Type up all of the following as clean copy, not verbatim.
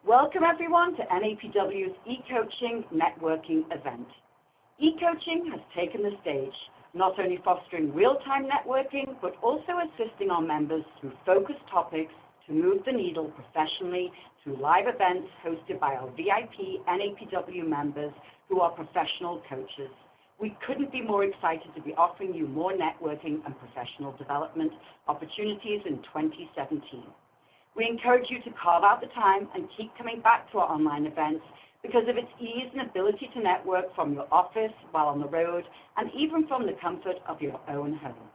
Welcome everyone to NAPW's e-coaching networking event. E-coaching has taken the stage, not only fostering real-time networking, but also assisting our members through focused topics to move the needle professionally through live events hosted by our VIP NAPW members who are professional coaches. We couldn't be more excited to be offering you more networking and professional development opportunities in 2017. We encourage you to carve out the time and keep coming back to our online events because of its ease and ability to network from your office while on the road and even from the comfort of your own home.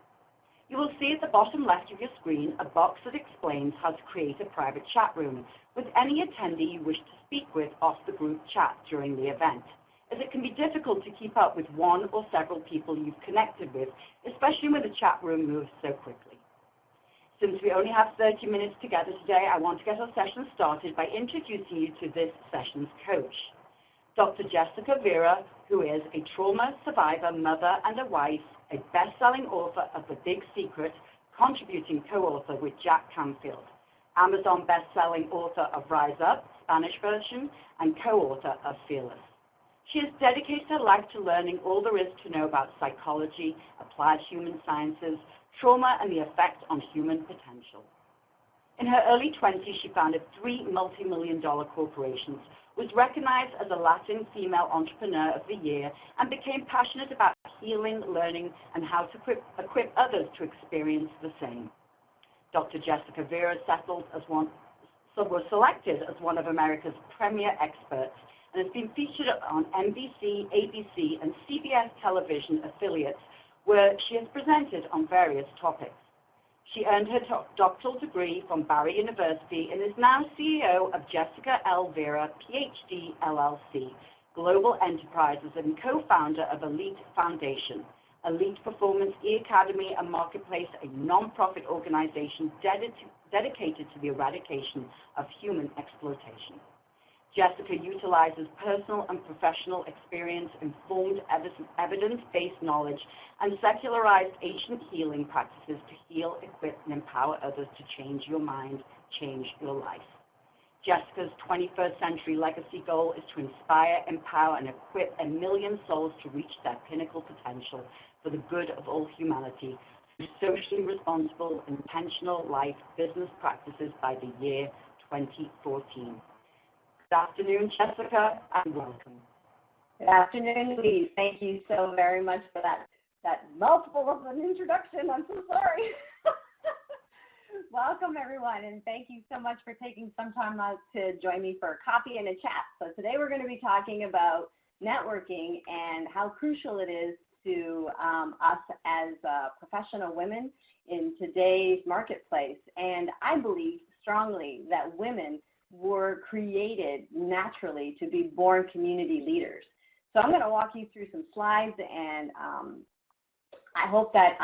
You will see at the bottom left of your screen a box that explains how to create a private chat room with any attendee you wish to speak with off the group chat during the event, as it can be difficult to keep up with one or several people you've connected with, especially when the chat room moves so quickly. Since we only have 30 minutes together today, I want to get our session started by introducing you to this session's coach, Dr. Jessica Vera, who is a trauma survivor, mother, and a wife, a best-selling author of The Big Secret, contributing co-author with Jack Canfield, Amazon best-selling author of Rise Up, Spanish version, and co-author of Fearless. She has dedicated her life to learning all there is to know about psychology, applied human sciences, trauma, and the effect on human potential. In her early 20s, she founded 3 multi-million-dollar corporations, was recognized as a Latin female entrepreneur of the year, and became passionate about healing, learning, and how to equip others to experience the same. Dr. Jessica Vera was selected as one of America's premier experts and has been featured on NBC, ABC, and CBS television affiliates, where she has presented on various topics. She earned her doctoral degree from Barry University and is now CEO of Jessica L. Vera, PhD, LLC, Global Enterprises, and co-founder of Elite Foundation, Elite Performance E-Academy and Marketplace, a non-profit organization dedicated to the eradication of human exploitation. Jessica utilizes personal and professional experience, informed evidence-based knowledge, and secularized ancient healing practices to heal, equip, and empower others to change your mind, change your life. Jessica's 21st century legacy goal is to inspire, empower, and equip 1 million souls to reach their pinnacle potential for the good of all humanity through socially responsible, intentional life business practices by the year 2014. Good afternoon, Jessica, and welcome. Good afternoon, Louise. Thank you so very much for that mouthful of an introduction. I'm so sorry. Welcome, everyone, and thank you so much for taking some time out to join me for a coffee and a chat. So today we're going to be talking about networking and how crucial it is to us as professional women in today's marketplace. And I believe strongly that women were created naturally to be born community leaders. So I'm going to walk you through some slides, and I hope that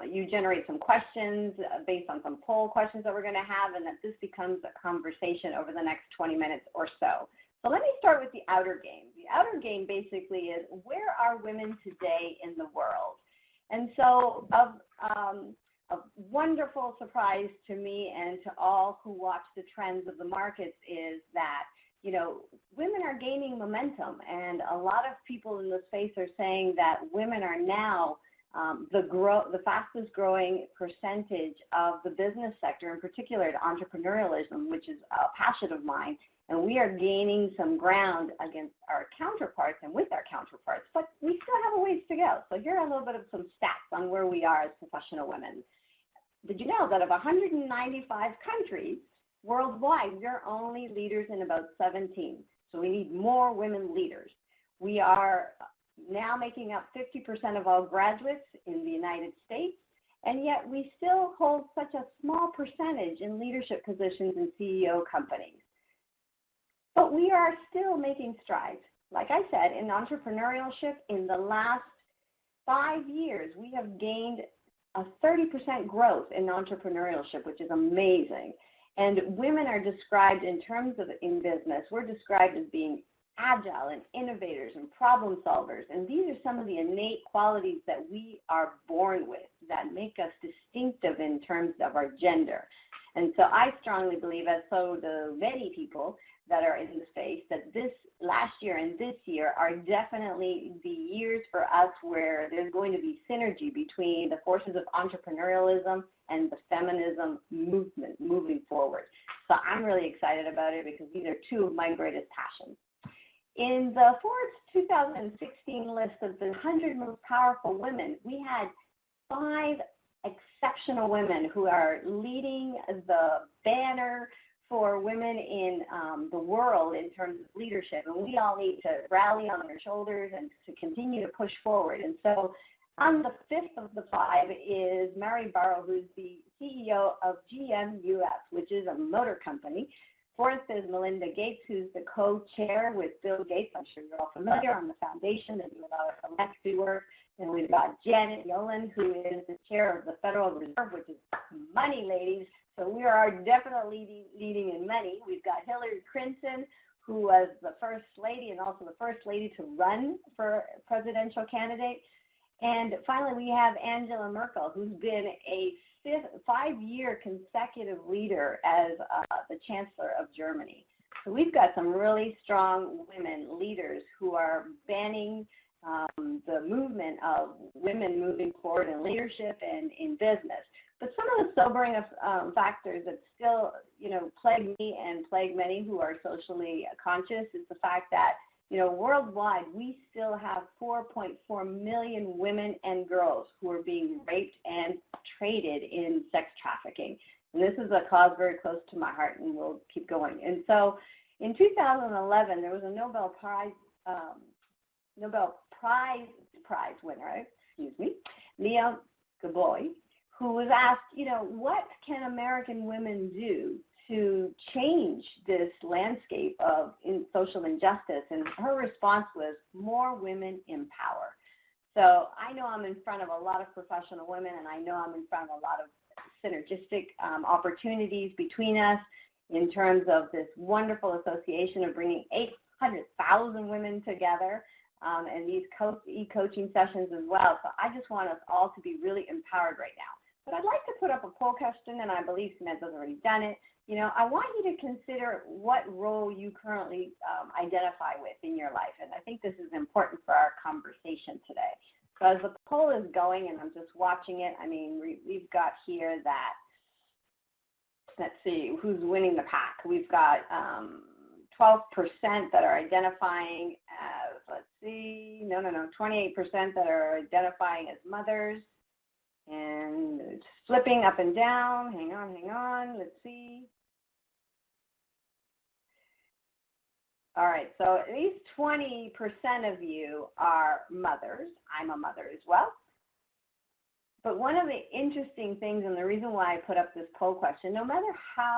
you generate some questions based on some poll questions that we're going to have, and that this becomes a conversation over the next 20 minutes or so. So let me start with the outer game. The outer game basically is, where are women today in the world? And so a wonderful surprise to me and to all who watch the trends of the markets is that, you know, women are gaining momentum, and a lot of people in the space are saying that women are now the fastest growing percentage of the business sector, in particular to entrepreneurialism, which is a passion of mine, and we are gaining some ground against our counterparts and with our counterparts, but we still have a ways to go. So here are a little bit of some stats on where we are as professional women. Did you know that of 195 countries worldwide, we're only leaders in about 17? So we need more women leaders. We are now making up 50% of all graduates in the United States, and yet we still hold such a small percentage in leadership positions in CEO companies. But we are still making strides. Like I said, in entrepreneurship, in the last 5 years, we have gained a 30% growth in entrepreneurship, which is amazing. And women are described in terms of in business, we're described as being agile and innovators and problem solvers. And these are some of the innate qualities that we are born with that make us distinctive in terms of our gender. And so I strongly believe, as so do many people, that are in the space, that this last year and this year are definitely the years for us where there's going to be synergy between the forces of entrepreneurialism and the feminism movement moving forward. So I'm really excited about it because these are two of my greatest passions. In the Forbes 2016 list of the 100 most powerful women, we had 5 exceptional women who are leading the banner for women in the world in terms of leadership, and we all need to rally on their shoulders and to continue to push forward. And so on the 5th of the 5 is Mary Barra, who's the CEO of GM US, which is a motor company. 4th is Melinda Gates, who's the co-chair with Bill Gates. I'm sure you're all familiar on the foundation and do a lot of philanthropy work. And we've got Janet Yellen, who is the chair of the Federal Reserve, which is money, ladies. So we are definitely leading in money. We've got Hillary Clinton, who was the first lady and also the first lady to run for presidential candidate. And finally, we have Angela Merkel, who's been a 5-year consecutive leader as the Chancellor of Germany. So we've got some really strong women leaders who are banning the movement of women moving forward in leadership and in business. But some of the sobering factors that still, plague me and plague many who are socially conscious is the fact that, worldwide, we still have 4.4 million women and girls who are being raped and traded in sex trafficking. And this is a cause very close to my heart, and we'll keep going. And so in 2011, there was a Nobel Prize winner, Leon Gaboy, who was asked, what can American women do to change this landscape of social injustice? And her response was, more women in power. So I know I'm in front of a lot of professional women, and I know I'm in front of a lot of synergistic opportunities between us in terms of this wonderful association of bringing 800,000 women together. And these e-coaching sessions as well. So I just want us all to be really empowered right now. But I'd like to put up a poll question, and I believe Samantha's already done it. I want you to consider what role you currently identify with in your life. And I think this is important for our conversation today. So as the poll is going, and I'm just watching it, we've got here that, let's see, who's winning the pack. We've got 12% that are identifying as, 28% that are identifying as mothers. And it's flipping up and down. Hang on, let's see. All right, so at least 20% of you are mothers. I'm a mother as well. But one of the interesting things, and the reason why I put up this poll question, no matter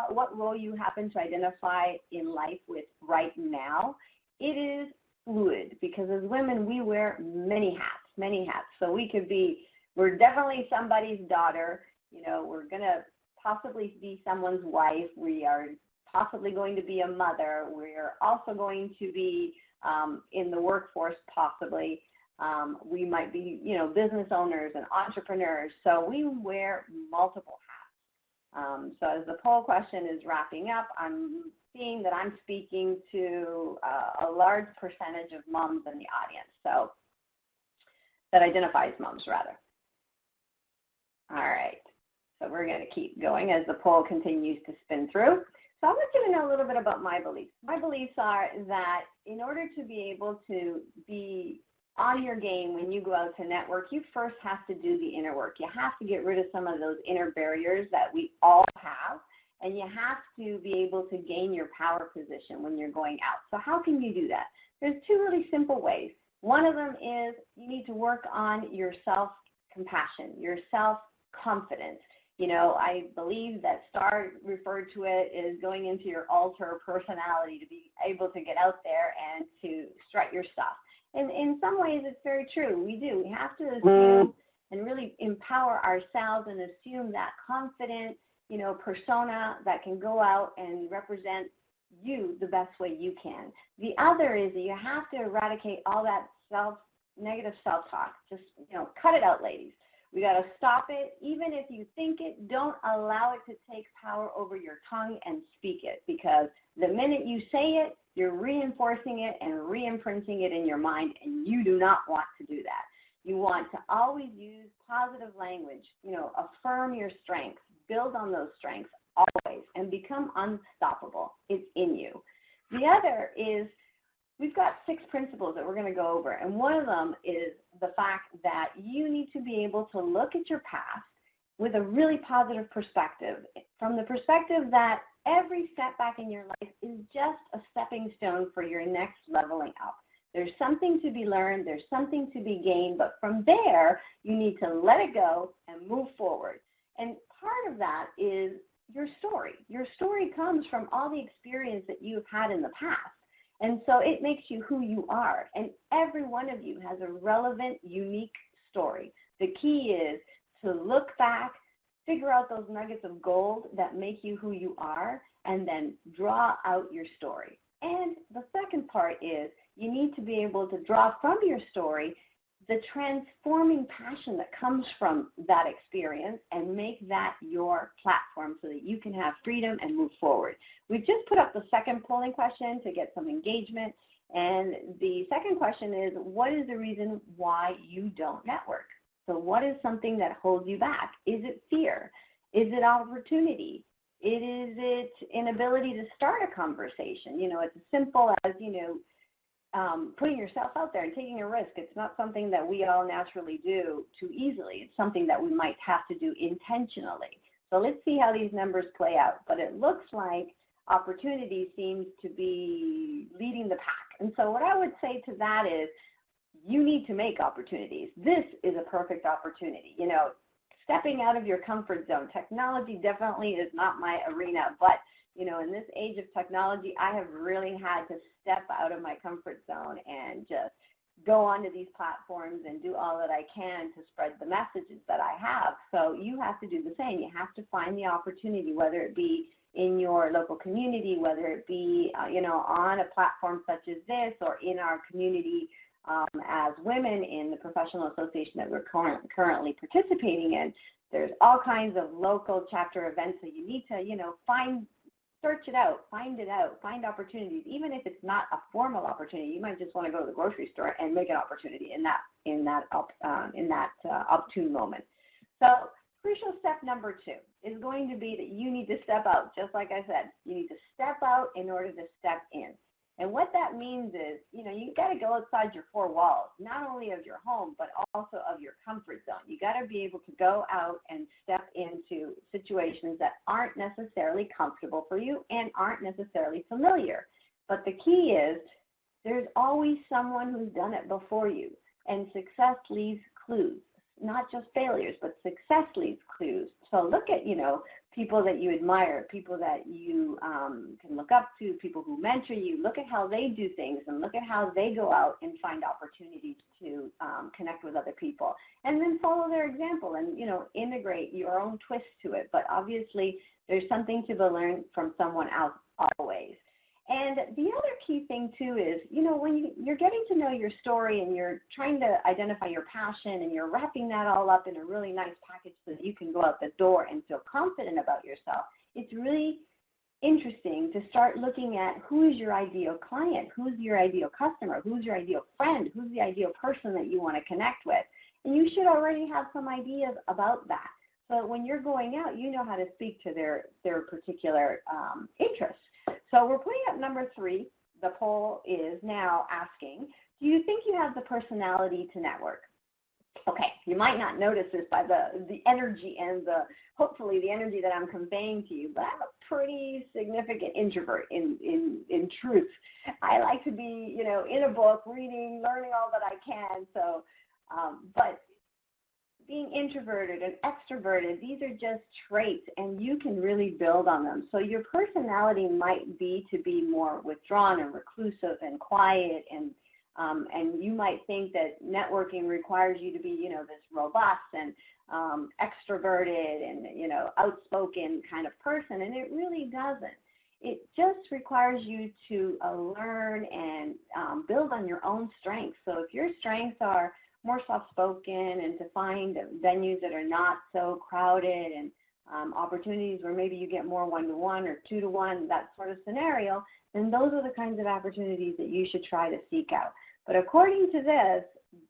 what role you happen to identify in life with right now, it is fluid, because as women, we wear many hats. So we're definitely somebody's daughter. We're going to possibly be someone's wife. We are possibly going to be a mother. We're also going to be in the workforce, possibly. We might be, business owners and entrepreneurs. So we wear multiple hats. So as the poll question is wrapping up, I'm seeing that I'm speaking to a large percentage of moms in the audience, so that identifies moms, rather. All right, so we're going to keep going as the poll continues to spin through. So I want you to know a little bit about my beliefs. My beliefs are that in order to be able to be on your game when you go out to network, you first have to do the inner work. You have to get rid of some of those inner barriers that we all have, and you have to be able to gain your power position when you're going out. So how can you do that? There's 2 really simple ways. One of them is you need to work on your self-compassion, your self-confidence. I believe that Starr referred to it as going into your alter personality to be able to get out there and to strut your stuff. And in some ways, it's very true. We do. We have to assume and really empower ourselves and assume that confident, persona that can go out and represent you the best way you can. The other is that you have to eradicate all that negative self-talk. Just, cut it out, ladies. We got to stop it. Even if you think it, don't allow it to take power over your tongue and speak it, because the minute you say it, you're reinforcing it and re-imprinting it in your mind, and you do not want to do that. You want to always use positive language, affirm your strengths, build on those strengths always, and become unstoppable. It's in you. The other is, we've got 6 principles that we're going to go over, and one of them is the fact that you need to be able to look at your past with a really positive perspective, from the perspective that every setback in your life is just a stepping stone for your next leveling up. There's something to be learned, there's something to be gained, but from there, you need to let it go and move forward. And part of that is your story. Your story comes from all the experience that you've had in the past. And so it makes you who you are. And every one of you has a relevant, unique story. The key is to look back, figure out those nuggets of gold that make you who you are, and then draw out your story. And the second part is you need to be able to draw from your story the transforming passion that comes from that experience and make that your platform so that you can have freedom and move forward. We've just put up the second polling question to get some engagement. And the second question is, what is the reason why you don't network? So what is something that holds you back? Is it fear? Is it opportunity? Is it inability to start a conversation? It's as simple as, putting yourself out there and taking a risk. It's not something that we all naturally do too easily. It's something that we might have to do intentionally. So let's see how these numbers play out. But it looks like opportunity seems to be leading the pack. And so what I would say to that is, you need to make opportunities. This is a perfect opportunity. Stepping out of your comfort zone. Technology definitely is not my arena, but in this age of technology, I have really had to step out of my comfort zone and just go onto these platforms and do all that I can to spread the messages that I have. So you have to do the same. You have to find the opportunity, whether it be in your local community, whether it be, on a platform such as this, or in our community as women in the professional association that we're currently participating in. There's all kinds of local chapter events that you need to, search it out, find opportunities. Even if it's not a formal opportunity, you might just want to go to the grocery store and make an opportunity in that opportune moment. So crucial step number 2 is going to be that you need to step out. Just like I said, you need to step out in order to step in. And what that means is, you got to go outside your 4 walls, not only of your home, but also of your comfort zone. You got to be able to go out and step into situations that aren't necessarily comfortable for you and aren't necessarily familiar. But the key is, there's always someone who's done it before you, and success leaves clues. Not just failures, but success leaves clues. So look at, people that you admire, people that you can look up to, people who mentor you. Look at how they do things, and look at how they go out and find opportunities to connect with other people. And then follow their example and, integrate your own twist to it. But obviously, there's something to be learned from someone else always. And the other key thing, too, is, when you're getting to know your story and you're trying to identify your passion and you're wrapping that all up in a really nice package so that you can go out the door and feel confident about yourself, it's really interesting to start looking at who is your ideal client, who's your ideal customer, who's your ideal friend, who's the ideal person that you want to connect with. And you should already have some ideas about that. So when you're going out, you know how to speak to their particular interests. So we're putting up number 3. The poll is now asking, do you think you have the personality to network? Okay, you might not notice this by the energy and hopefully the energy that I'm conveying to you, but I'm a pretty significant introvert in truth. I like to be, in a book, reading, learning all that I can. So, but being introverted and extroverted, these are just traits, and you can really build on them. So your personality might be to be more withdrawn and reclusive and quiet, and you might think that networking requires you to be, this robust and extroverted and, outspoken kind of person, and it really doesn't. It just requires you to learn and build on your own strengths. So if your strengths are more soft-spoken and to find venues that are not so crowded and opportunities where maybe you get more one-to-one or two-to-one, that sort of scenario, then those are the kinds of opportunities that you should try to seek out. But according to this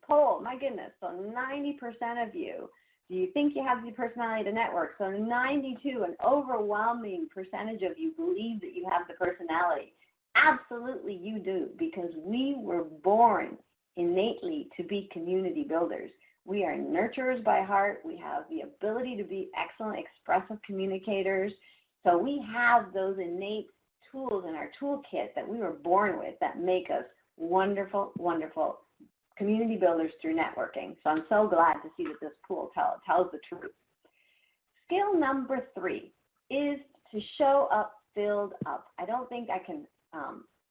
poll, my goodness, so 90% of you, do you think you have the personality to network? So 92, an overwhelming percentage of you believe that you have the personality. Absolutely you do, because we were born innately to be community builders. We are nurturers by heart. We have the ability to be excellent expressive communicators. So we have those innate tools in our toolkit that we were born with that make us wonderful, wonderful community builders through networking. So I'm so glad to see that this pool tells the truth. Skill number 3 is to show up filled up. I don't think I can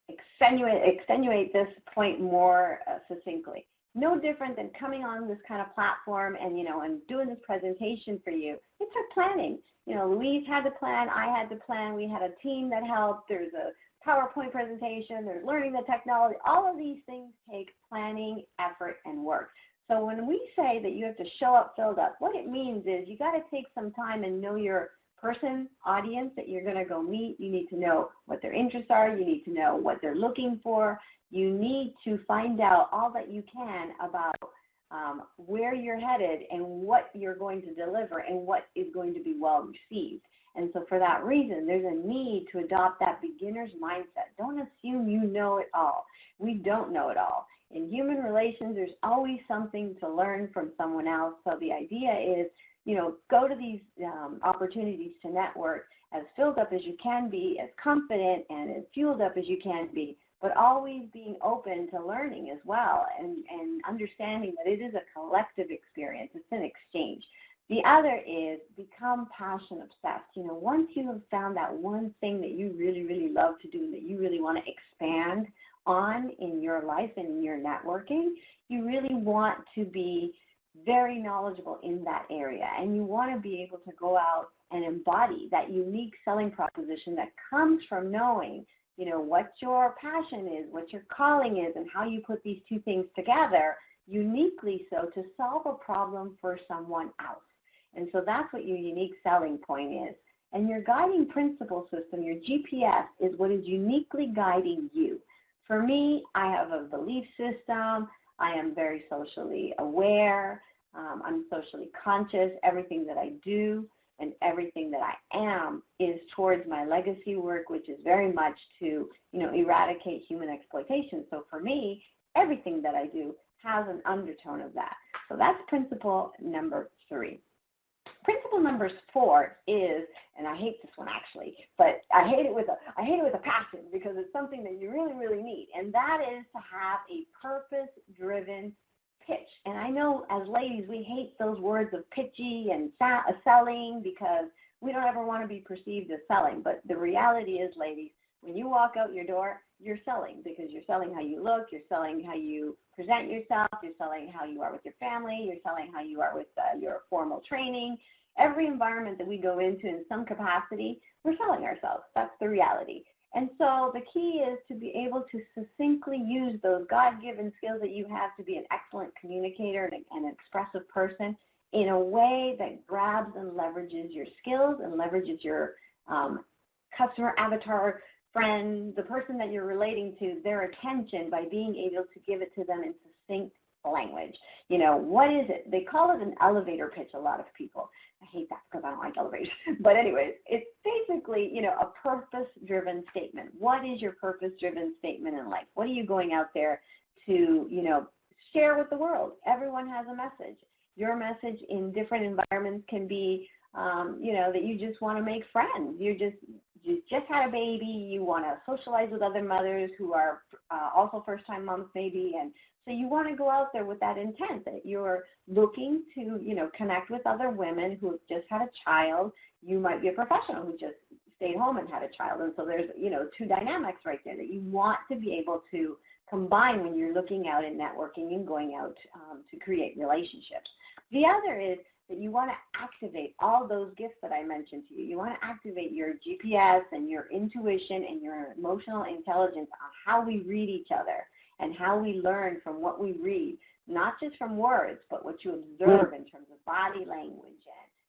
extenuate this point more succinctly. No different than coming on this kind of platform and, and doing this presentation for you. It took planning. Louise had to plan, I had to plan, we had a team that helped, there's a PowerPoint presentation, there's learning the technology. All of these things take planning, effort, and work. So when we say that you have to show up filled up, what it means is you got to take some time and know your audience that you're going to go meet. You need to know what their interests are. You need to know what they're looking for. You need to find out all that you can about where you're headed and what you're going to deliver and what is going to be well received. And so for that reason, there's a need to adopt that beginner's mindset. Don't assume you know it all. We don't know it all. In human relations, there's always something to learn from someone else. So the idea is, go to these opportunities to network as filled up as you can be, as confident and as fueled up as you can be, but always being open to learning as well and understanding that it is a collective experience. It's an exchange. The other is become passion obsessed. Once you have found that one thing that you really, really love to do and that you really want to expand on in your life and in your networking, you really want to be very knowledgeable in that area, and you want to be able to go out and embody that unique selling proposition that comes from knowing, what your passion is, what your calling is, and how you put these two things together uniquely so to solve a problem for someone else. And so that's what your unique selling point is. And your guiding principle system, your GPS, is what is uniquely guiding you. For me, I have a belief system. I am very socially aware. I'm socially conscious. Everything that I do and everything that I am is towards my legacy work, which is very much to, eradicate human exploitation. So for me, everything that I do has an undertone of that. So that's principle number 3. Principle number 4 is, and I hate this one actually, but I hate it with a passion because it's something that you really, really need, and that is to have a purpose-driven pitch. And I know as ladies, we hate those words of pitchy and selling because we don't ever want to be perceived as selling. But the reality is, ladies, when you walk out your door, you're selling because you're selling how you look, you're selling how you present yourself, you're selling how you are with your family, you're selling how you are with your formal training. Every environment that we go into in some capacity, we're selling ourselves. That's the reality. And so the key is to be able to succinctly use those God-given skills that you have to be an excellent communicator and an expressive person in a way that grabs and leverages your skills and leverages your customer avatar friend, the person that you're relating to, their attention by being able to give it to them in succinct language. What is it? They call it an elevator pitch, a lot of people. I hate that because I don't like elevators. But anyways, it's basically, a purpose-driven statement. What is your purpose-driven statement in life? What are you going out there to, share with the world? Everyone has a message. Your message in different environments can be, that you just want to make friends. You just had a baby. You want to socialize with other mothers who are also first-time moms maybe, and so you want to go out there with that intent that you're looking to, connect with other women who have just had a child. You might be a professional who just stayed home and had a child. And so there's, two dynamics right there that you want to be able to combine when you're looking out and networking and going out to create relationships. The other is that you want to activate all those gifts that I mentioned to you. You want to activate your GPS and your intuition and your emotional intelligence on how we read each other and how we learn from what we read. not just from words, but what you observe in terms of body language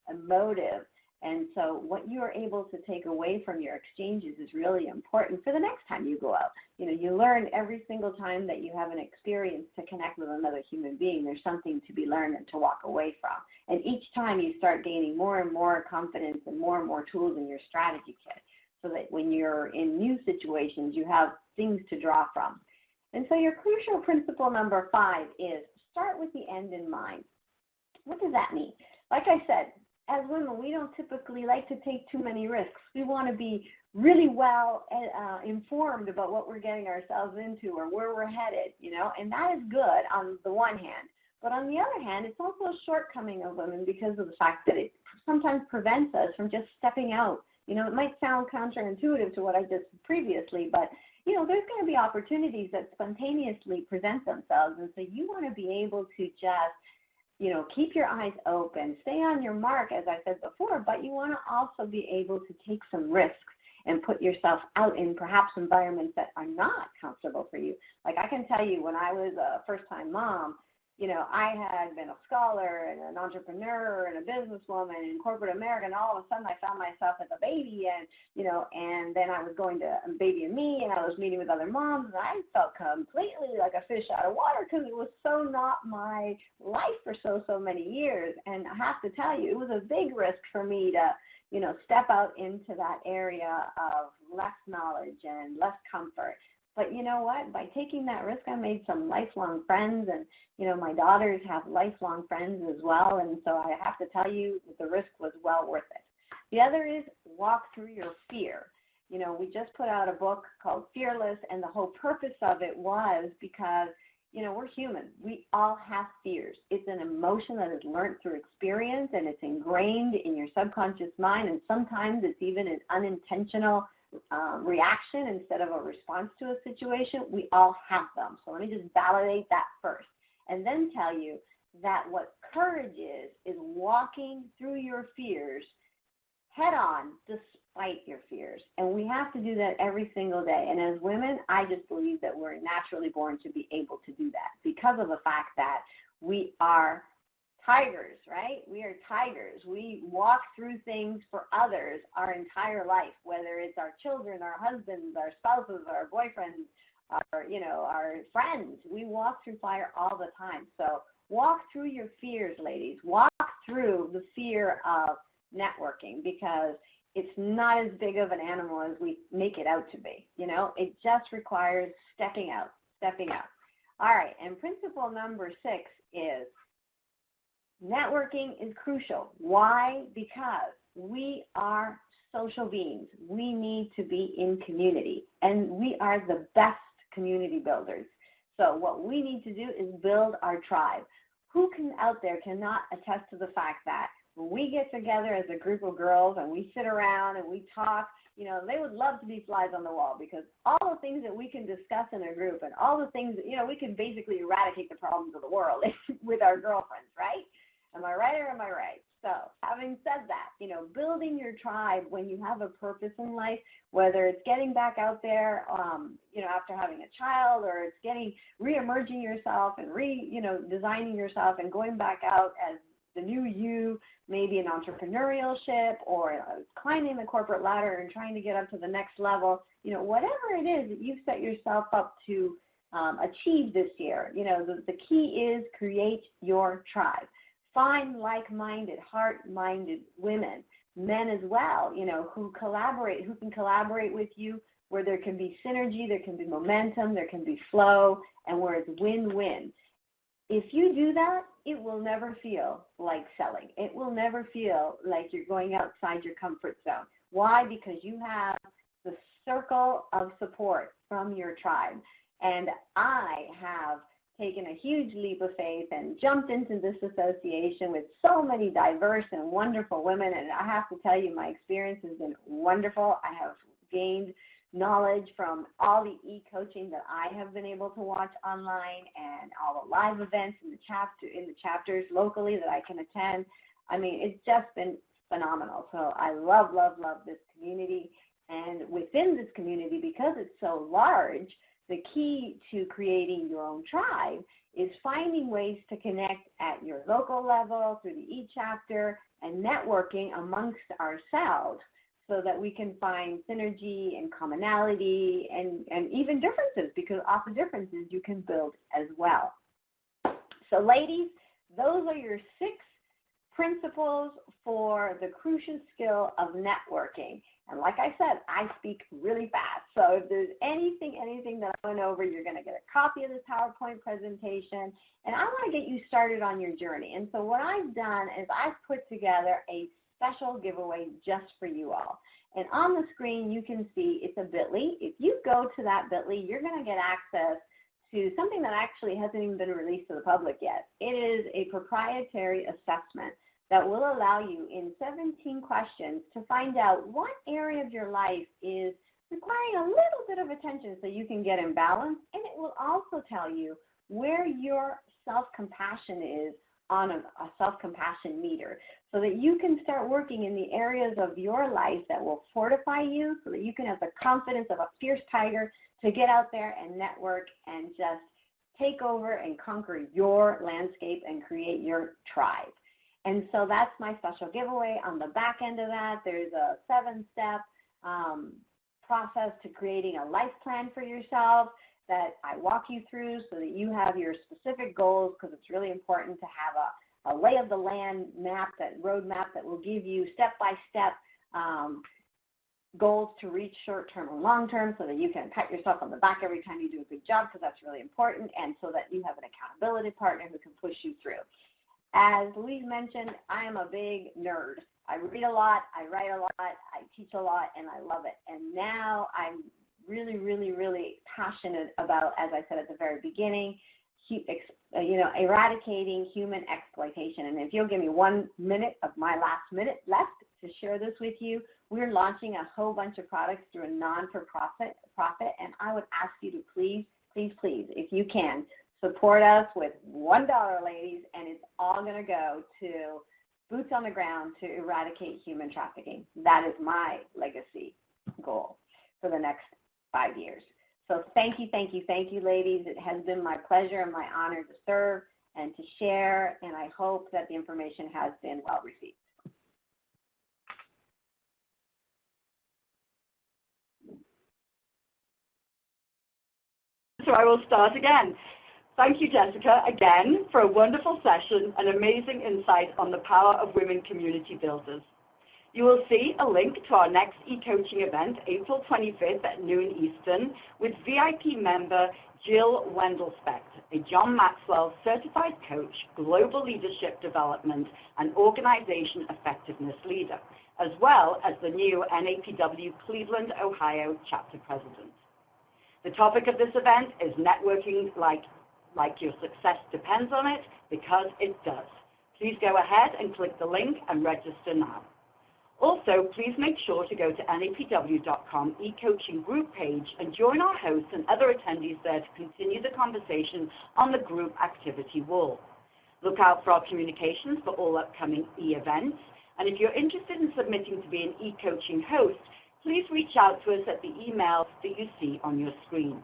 and emotive. And so what you are able to take away from your exchanges is really important for the next time you go out. You learn every single time that you have an experience to connect with another human being. There's something to be learned and to walk away from. And each time you start gaining more and more confidence and more tools in your strategy kit, so that when you're in new situations, you have things to draw from. And so your crucial principle number 5 is start with the end in mind. What does that mean? Like I said, as women, we don't typically like to take too many risks. We want to be really well informed about what we're getting ourselves into or where we're headed, and that is good on the one hand. But on the other hand, it's also a shortcoming of women because of the fact that it sometimes prevents us from just stepping out. It might sound counterintuitive to what I did previously, but, there's going to be opportunities that spontaneously present themselves. And so you want to be able to just keep your eyes open, stay on your mark, as I said before, but you want to also be able to take some risks and put yourself out in perhaps environments that are not comfortable for you. Like I can tell you, when I was a first-time mom, I had been a scholar and an entrepreneur and a businesswoman in corporate America, and all of a sudden I found myself as a baby, and and then I was going to Baby and Me, and I was meeting with other moms, and I felt completely like a fish out of water because it was so not my life for so many years. And I have to tell you, it was a big risk for me to step out into that area of less knowledge and less comfort. But you know what? By taking that risk, I made some lifelong friends, and my daughters have lifelong friends as well. And so I have to tell you that the risk was well worth it. The other is walk through your fear. We just put out a book called Fearless, and the whole purpose of it was because we're human. We all have fears. It's an emotion that is learned through experience, and it's ingrained in your subconscious mind, and sometimes it's even an unintentional reaction instead of a response to a situation. We all have them. So let me just validate that first, and then tell you that what courage is walking through your fears head on despite your fears. And we have to do that every single day. And as women, I just believe that we're naturally born to be able to do that because of the fact that we are tigers, right? We are tigers. We walk through things for others our entire life, whether it's our children, our husbands, our spouses, our boyfriends, our friends. We walk through fire all the time. So walk through your fears, ladies. Walk through the fear of networking, because it's not as big of an animal as we make it out to be. It just requires stepping out. All right, and principle number 6 is networking is crucial. Why? Because we are social beings. We need to be in community, and we are the best community builders. So what we need to do is build our tribe. Who out there cannot attest to the fact that when we get together as a group of girls and we sit around and we talk, they would love to be flies on the wall, because all the things that we can discuss in a group and all the things that, we can basically eradicate the problems of the world with our girlfriends, right? Am I right or am I right? So having said that, building your tribe when you have a purpose in life, whether it's getting back out there, after having a child, or it's re-emerging yourself and designing yourself and going back out as the new you, maybe an entrepreneurship or climbing the corporate ladder and trying to get up to the next level, whatever it is that you've set yourself up to achieve this year, the key is create your tribe. Find like-minded, heart-minded women, men as well, who can collaborate with you, where there can be synergy, there can be momentum, there can be flow, and where it's win-win. If you do that, it will never feel like selling. It will never feel like you're going outside your comfort zone. Why? Because you have the circle of support from your tribe. And I have taken a huge leap of faith and jumped into this association with so many diverse and wonderful women. And I have to tell you, my experience has been wonderful. I have gained knowledge from all the e-coaching that I have been able to watch online, and all the live events in the chapters locally that I can attend. I mean, it's just been phenomenal. So I love this community. And within this community, because it's so large, the key to creating your own tribe is finding ways to connect at your local level through the e-chapter and networking amongst ourselves so that we can find synergy and commonality and even differences, because off the differences you can build as well. So ladies, those are your 6 principles for the crucial skill of networking. And like I said, I speak really fast. So if there's anything that I went over, you're going to get a copy of this PowerPoint presentation. And I want to get you started on your journey. And so what I've done is I've put together a special giveaway just for you all. And on the screen, you can see it's a bit.ly. If you go to that bit.ly, you're going to get access to something that actually hasn't even been released to the public yet. It is a proprietary assessment that will allow you in 17 questions to find out what area of your life is requiring a little bit of attention so you can get in balance, and it will also tell you where your self-compassion is on a self-compassion meter so that you can start working in the areas of your life that will fortify you so that you can have the confidence of a fierce tiger to get out there and network and just take over and conquer your landscape and create your tribe. And so that's my special giveaway. On the back end of that, there's a 7-step process to creating a life plan for yourself that I walk you through so that you have your specific goals, because it's really important to have a lay of the land map, that roadmap that will give you step-by-step goals to reach short-term and long-term so that you can pat yourself on the back every time you do a good job, because that's really important, and so that you have an accountability partner who can push you through. As Louise mentioned, I am a big nerd. I read a lot, I write a lot, I teach a lot, and I love it. And now I'm really, really, really passionate about, as I said at the very beginning, eradicating human exploitation. And if you'll give me 1 minute of my last minute left to share this with you, we're launching a whole bunch of products through a non-for-profit, and I would ask you to please, please, please, if you can, support us with $1, ladies, and it's all going to go to boots on the ground to eradicate human trafficking. That is my legacy goal for the next 5 years. So thank you, thank you, thank you, ladies. It has been my pleasure and my honor to serve and to share, and I hope that the information has been well received. So I will start again. Thank you, Jessica, again, for a wonderful session and amazing insight on the power of women community builders. You will see a link to our next e-coaching event, April 25th at noon Eastern, with VIP member Jill Wendelspect, a John Maxwell certified coach, global leadership development, and organization effectiveness leader, as well as the new NAPW Cleveland, Ohio chapter president. The topic of this event is networking like your success depends on it, because it does. Please go ahead and click the link and register now. Also, please make sure to go to napw.com e-coaching group page and join our hosts and other attendees there to continue the conversation on the group activity wall. Look out for our communications for all upcoming e-events, and if you're interested in submitting to be an e-coaching host, please reach out to us at the email that you see on your screen.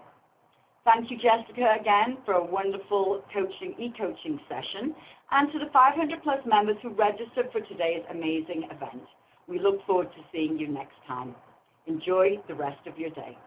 Thank you, Jessica, again, for a wonderful e-coaching session, and to the 500-plus members who registered for today's amazing event. We look forward to seeing you next time. Enjoy the rest of your day.